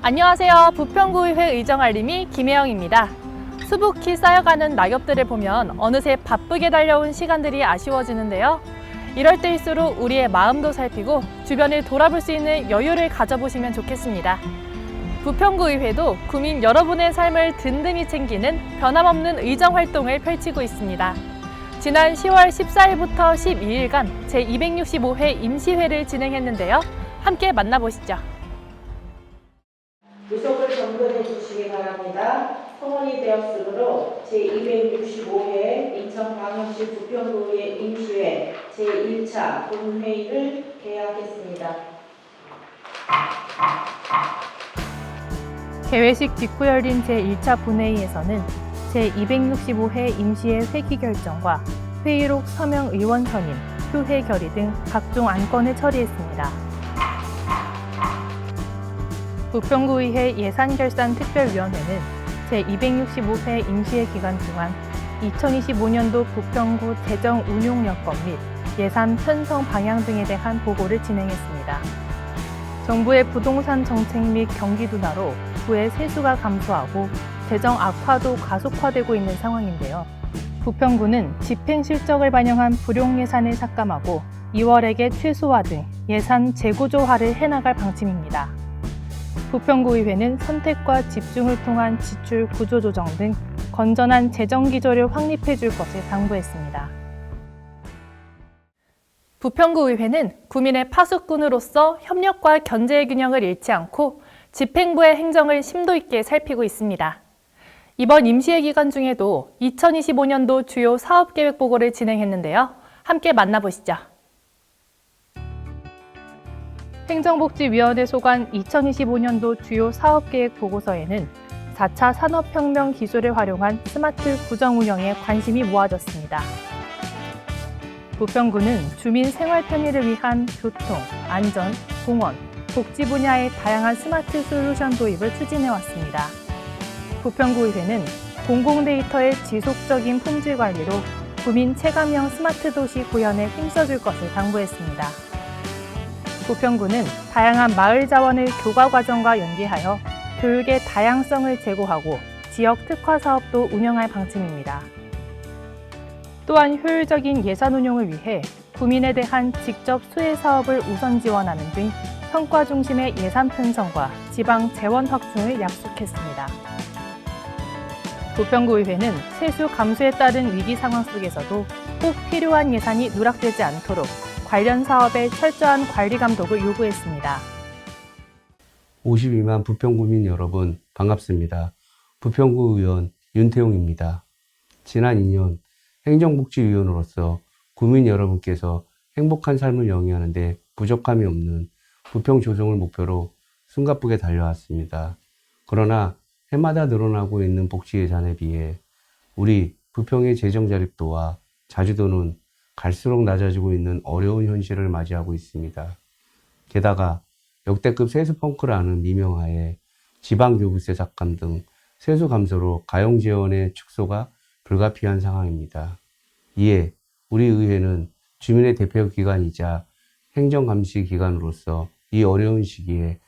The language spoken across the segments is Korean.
안녕하세요. 부평구의회 의정알림이 김혜영입니다. 수북히 쌓여가는 낙엽들을 보면 어느새 바쁘게 달려온 시간들이 아쉬워지는데요. 이럴 때일수록 우리의 마음도 살피고 주변을 돌아볼 수 있는 여유를 가져보시면 좋겠습니다. 부평구의회도 구민 여러분의 삶을 든든히 챙기는 변함없는 의정활동을 펼치고 있습니다. 지난 10월 14일부터 12일간 제265회 임시회를 진행했는데요. 함께 만나보시죠. 의석을 정돈해 주시기 바랍니다. 성원이 되었으므로 제265회 인천광역시 부평구의회 임시회 제1차 본회의를 개회하겠습니다. 개회식 직후 열린 제1차 본회의에서는 제265회 임시회 회기 결정과 회의록 서명 의원 선임, 표회 결의 등 각종 안건을 처리했습니다. 부평구의회 예산결산특별위원회는 제265회 임시회 기간 동안 2025년도 부평구 재정 운용 여건 및 예산 편성 방향 등에 대한 보고를 진행했습니다. 정부의 부동산 정책 및 경기 둔화로 구의 세수가 감소하고 재정 악화도 가속화되고 있는 상황인데요. 부평구는 집행 실적을 반영한 불용 예산을 삭감하고 2월액의 최소화 등 예산 재구조화를 해나갈 방침입니다. 부평구의회는 선택과 집중을 통한 지출 구조조정 등 건전한 재정 기조를 확립해 줄 것을 당부했습니다. 부평구의회는 구민의 파수꾼으로서 협력과 견제의 균형을 잃지 않고 집행부의 행정을 심도 있게 살피고 있습니다. 이번 임시회 기간 중에도 2025년도 주요 사업계획 보고를 진행했는데요. 함께 만나보시죠. 행정복지위원회 소관 2025년도 주요 사업계획 보고서에는 4차 산업혁명 기술을 활용한 스마트 구정 운영에 관심이 모아졌습니다. 부평구는 주민 생활 편의를 위한 교통, 안전, 공원, 복지 분야의 다양한 스마트 솔루션 도입을 추진해왔습니다. 부평구의회는 공공데이터의 지속적인 품질 관리로 구민 체감형 스마트 도시 구현에 힘써줄 것을 당부했습니다. 부평구는 다양한 마을 자원을 교과 과정과 연계하여 교육의 다양성을 제고하고 지역 특화 사업도 운영할 방침입니다. 또한 효율적인 예산 운용을 위해 구민에 대한 직접 수혜 사업을 우선 지원하는 등 성과 중심의 예산 편성과 지방 재원 확충을 약속했습니다. 부평구의회는 세수 감소에 따른 위기 상황 속에서도 꼭 필요한 예산이 누락되지 않도록 관련 사업의 철저한 관리 감독을 요구했습니다. 52만 부평구민 여러분 반갑습니다. 부평구 의원 윤태용입니다. 지난 2년 행정복지위원으로서 구민 여러분께서 행복한 삶을 영위하는 데 부족함이 없는 부평 조성을 목표로 숨가쁘게 달려왔습니다. 그러나 해마다 늘어나고 있는 복지 예산에 비해 우리 부평의 재정 자립도와 자주도는 갈수록 낮아지고 있는 어려운 현실을 맞이하고 있습니다. 게다가 역대급 세수 펑크라는 미명하에 지방교부세 삭감 등 세수 감소로 가용재원의 축소가 불가피한 상황입니다. 이에 우리 의회는 주민의 대표기관이자 행정감시 기관으로서 이 어려운 시기에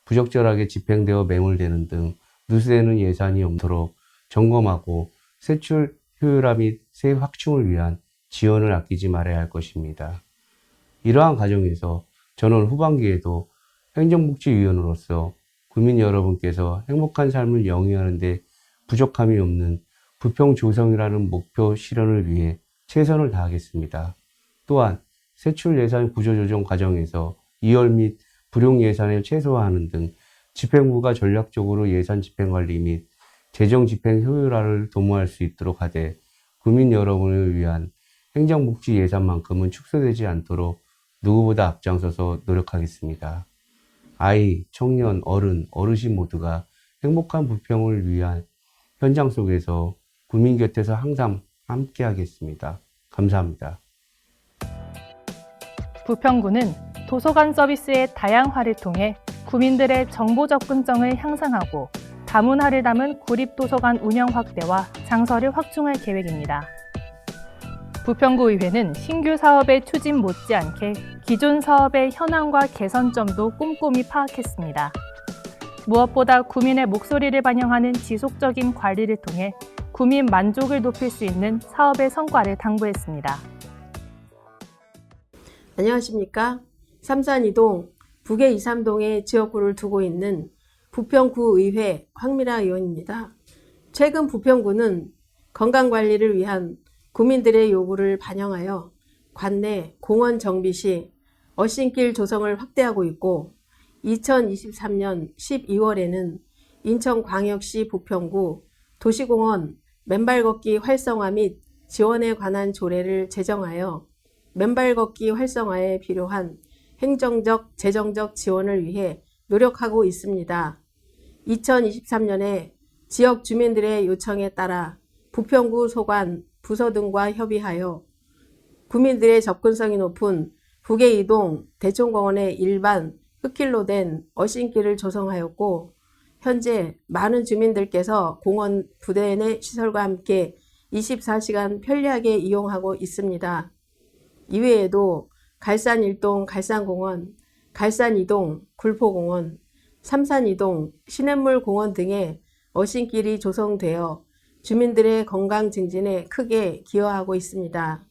부적절하게 집행되어 매몰되는 등 누수되는 예산이 없도록 점검하고 세출 효율화 및 세 확충을 위한 지원을 아끼지 말아야 할 것입니다. 이러한 과정에서 저는 후반기에도 행정복지위원으로서 구민 여러분께서 행복한 삶을 영위하는 데 부족함이 없는 부평 조성이라는 목표 실현을 위해 최선을 다하겠습니다. 또한 세출 예산 구조조정 과정에서 이월 및 불용 예산을 최소화하는 등 집행부가 전략적으로 예산 집행관리 및 재정 집행 효율화를 도모할 수 있도록 하되 구민 여러분을 위한 행정복지 예산만큼은 축소되지 않도록 누구보다 앞장서서 노력하겠습니다. 아이, 청년, 어른, 어르신 모두가 행복한 부평을 위한 현장 속에서 구민 곁에서 항상 함께하겠습니다. 감사합니다. 부평구는 도서관 서비스의 다양화를 통해 구민들의 정보 접근성을 향상하고 다문화를 담은 구립도서관 운영 확대와 장서를 확충할 계획입니다. 부평구의회는 신규 사업의 추진 못지않게 기존 사업의 현황과 개선점도 꼼꼼히 파악했습니다. 무엇보다 구민의 목소리를 반영하는 지속적인 관리를 통해 구민 만족을 높일 수 있는 사업의 성과를 당부했습니다. 안녕하십니까. 삼산이동, 북의 23동에 지역구를 두고 있는 부평구의회 황미라 의원입니다. 최근 부평구는 건강관리를 위한 구민들의 요구를 반영하여 관내 공원 정비 시 어신길 조성을 확대하고 있고 2023년 12월에는 인천광역시 부평구 도시공원 맨발 걷기 활성화 및 지원에 관한 조례를 제정하여 맨발 걷기 활성화에 필요한 행정적, 재정적 지원을 위해 노력하고 있습니다. 2023년에 지역 주민들의 요청에 따라 부평구 소관, 부서 등과 협의하여 구민들의 접근성이 높은 북의 이동 대촌공원의 일반 흙길로 된 어신길을 조성하였고 현재 많은 주민들께서 공원 부대 내 시설과 함께 24시간 편리하게 이용하고 있습니다. 이외에도 갈산 1동 갈산공원, 갈산 2동 굴포공원, 삼산 2동 시냇물 공원 등의 어신길이 조성되어 주민들의 건강 증진에 크게 기여하고 있습니다.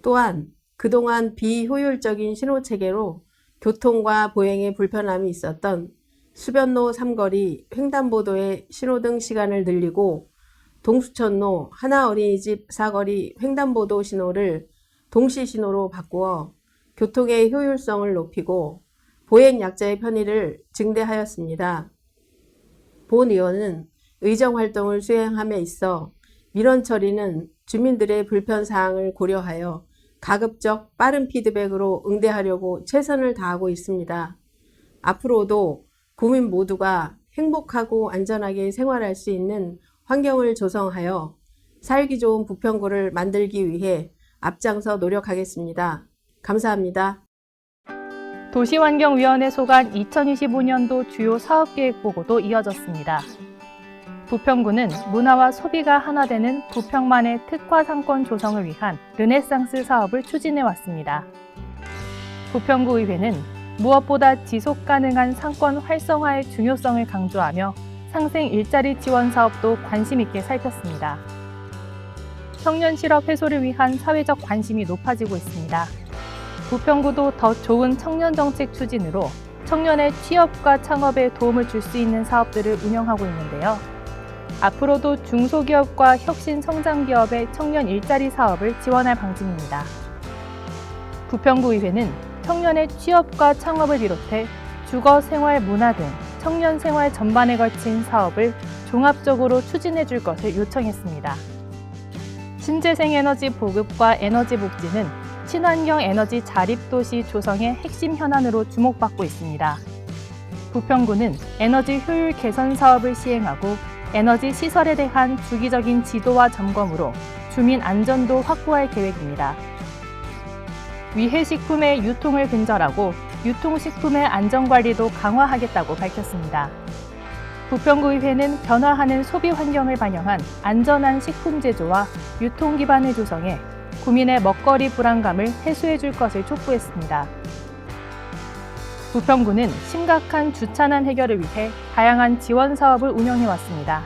또한 그동안 비효율적인 신호체계로 교통과 보행에 불편함이 있었던 수변로 삼거리 횡단보도의 신호등 시간을 늘리고 동수천로 하나어린이집 사거리 횡단보도 신호를 동시신호로 바꾸어 교통의 효율성을 높이고 보행약자의 편의를 증대하였습니다. 본 의원은 의정활동을 수행함에 있어 민원 처리는 주민들의 불편사항을 고려하여 가급적 빠른 피드백으로 응대하려고 최선을 다하고 있습니다. 앞으로도 구민 모두가 행복하고 안전하게 생활할 수 있는 환경을 조성하여 살기 좋은 부평구를 만들기 위해 앞장서 노력하겠습니다. 감사합니다. 도시환경위원회 소관 2025년도 주요 사업계획 보고도 이어졌습니다. 부평구는 문화와 소비가 하나 되는 부평만의 특화 상권 조성을 위한 르네상스 사업을 추진해 왔습니다. 부평구의회는 무엇보다 지속 가능한 상권 활성화의 중요성을 강조하며 상생 일자리 지원 사업도 관심 있게 살폈습니다. 청년 실업 해소를 위한 사회적 관심이 높아지고 있습니다. 부평구도 더 좋은 청년 정책 추진으로 청년의 취업과 창업에 도움을 줄 수 있는 사업들을 운영하고 있는데요. 앞으로도 중소기업과 혁신성장기업의 청년 일자리 사업을 지원할 방침입니다. 부평구의회는 청년의 취업과 창업을 비롯해 주거, 생활, 문화 등 청년 생활 전반에 걸친 사업을 종합적으로 추진해 줄 것을 요청했습니다. 신재생 에너지 보급과 에너지 복지는 친환경 에너지 자립도시 조성의 핵심 현안으로 주목받고 있습니다. 부평구는 에너지 효율 개선 사업을 시행하고 에너지 시설에 대한 주기적인 지도와 점검으로 주민 안전도 확보할 계획입니다. 위해식품의 유통을 근절하고 유통식품의 안전관리도 강화하겠다고 밝혔습니다. 부평구의회는 변화하는 소비 환경을 반영한 안전한 식품 제조와 유통 기반을 조성해 구민의 먹거리 불안감을 해소해 줄 것을 촉구했습니다. 부평구는 심각한 주차난 해결을 위해 다양한 지원 사업을 운영해 왔습니다.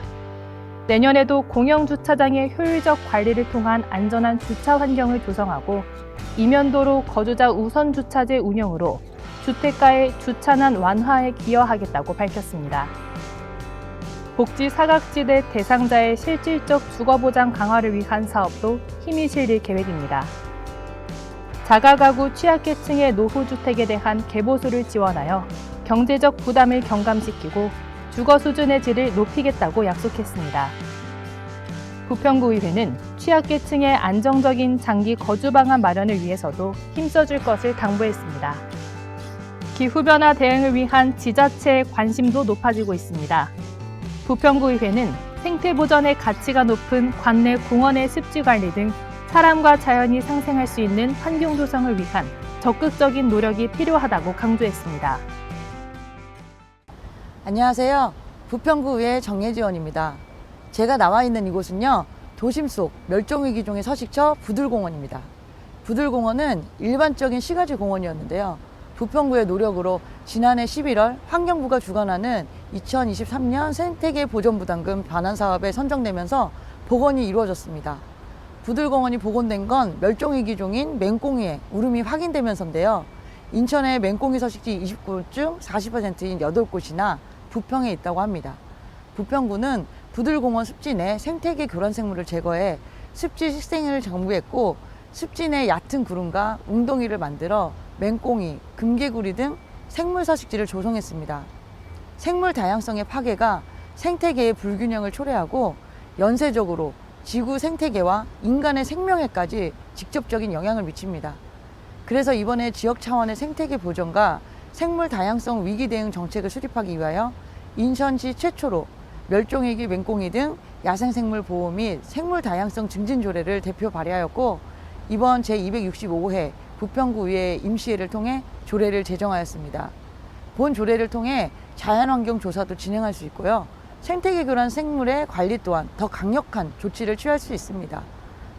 내년에도 공영주차장의 효율적 관리를 통한 안전한 주차 환경을 조성하고 이면도로 거주자 우선 주차제 운영으로 주택가의 주차난 완화에 기여하겠다고 밝혔습니다. 복지 사각지대 대상자의 실질적 주거보장 강화를 위한 사업도 힘이 실릴 계획입니다. 자가가구 취약계층의 노후주택에 대한 개보수를 지원하여 경제적 부담을 경감시키고 주거 수준의 질을 높이겠다고 약속했습니다. 부평구의회는 취약계층의 안정적인 장기 거주 방안 마련을 위해서도 힘써줄 것을 당부했습니다. 기후변화 대응을 위한 지자체의 관심도 높아지고 있습니다. 부평구의회는 생태보전의 가치가 높은 관내 공원의 습지관리 등 사람과 자연이 상생할 수 있는 환경 조성을 위한 적극적인 노력이 필요하다고 강조했습니다. 안녕하세요. 부평구의회 정혜지원입니다. 제가 나와 있는 이곳은요, 도심 속 멸종위기종의 서식처 부들공원입니다. 부들공원은 일반적인 시가지 공원이었는데요. 부평구의 노력으로 지난해 11월 환경부가 주관하는 2023년 생태계 보존부담금 반환 사업에 선정되면서 복원이 이루어졌습니다. 부들공원이 복원된 건 멸종위기종인 맹꽁이의 울음이 확인되면서인데요. 인천의 맹꽁이 서식지 29곳 중 40%인 8곳이나 부평에 있다고 합니다. 부평구는 부들공원 습지 내 생태계 교란 생물을 제거해 습지 식생을 정비했고 습지 내 얕은 구름과 웅덩이를 만들어 맹꽁이, 금개구리 등 생물 서식지를 조성했습니다. 생물 다양성의 파괴가 생태계의 불균형을 초래하고 연쇄적으로 지구 생태계와 인간의 생명에까지 직접적인 영향을 미칩니다. 그래서 이번에 지역 차원의 생태계 보전과 생물 다양성 위기 대응 정책을 수립하기 위하여 인천시 최초로 멸종위기 맹꽁이 등 야생생물 보호 및 생물 다양성 증진 조례를 대표 발의하였고 이번 제265회 부평구의회 임시회를 통해 조례를 제정하였습니다. 본 조례를 통해 자연환경 조사도 진행할 수 있고요. 생태계 교란 생물의 관리 또한 더 강력한 조치를 취할 수 있습니다.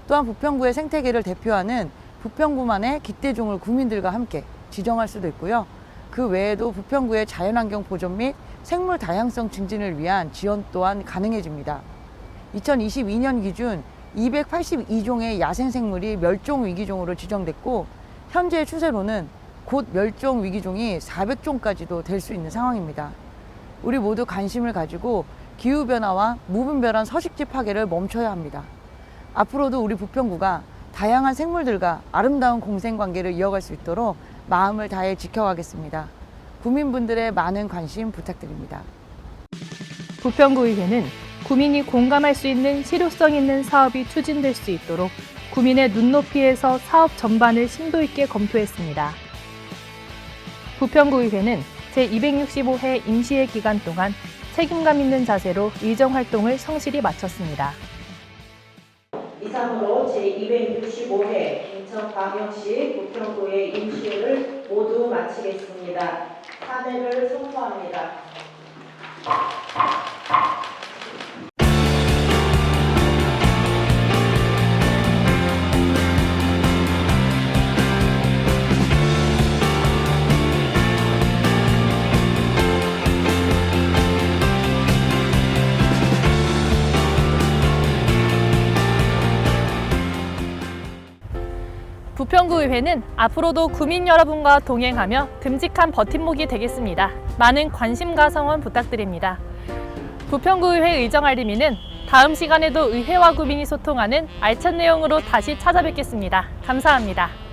또한 부평구의 생태계를 대표하는 부평구만의 기대종을 구민들과 함께 지정할 수도 있고요. 그 외에도 부평구의 자연환경 보존 및 생물 다양성 증진을 위한 지원 또한 가능해집니다. 2022년 기준 282종의 야생생물이 멸종위기종으로 지정됐고 현재 추세로는 곧 멸종위기종이 400종까지도 될 수 있는 상황입니다. 우리 모두 관심을 가지고 기후변화와 무분별한 서식지 파괴를 멈춰야 합니다. 앞으로도 우리 부평구가 다양한 생물들과 아름다운 공생관계를 이어갈 수 있도록 마음을 다해 지켜가겠습니다. 구민분들의 많은 관심 부탁드립니다. 부평구의회는 구민이 공감할 수 있는 실효성 있는 사업이 추진될 수 있도록 구민의 눈높이에서 사업 전반을 심도 있게 검토했습니다. 부평구의회는 제265회 임시회 기간 동안 책임감 있는 자세로 의정 활동을 성실히 마쳤습니다. 이상으로 제265회 인천광역시 부평구의 임시회를 모두 마치겠습니다. 사례를 선포합니다. 부평구의회는 앞으로도 구민 여러분과 동행하며 듬직한 버팀목이 되겠습니다. 많은 관심과 성원 부탁드립니다. 부평구의회 의정알림이는 다음 시간에도 의회와 구민이 소통하는 알찬 내용으로 다시 찾아뵙겠습니다. 감사합니다.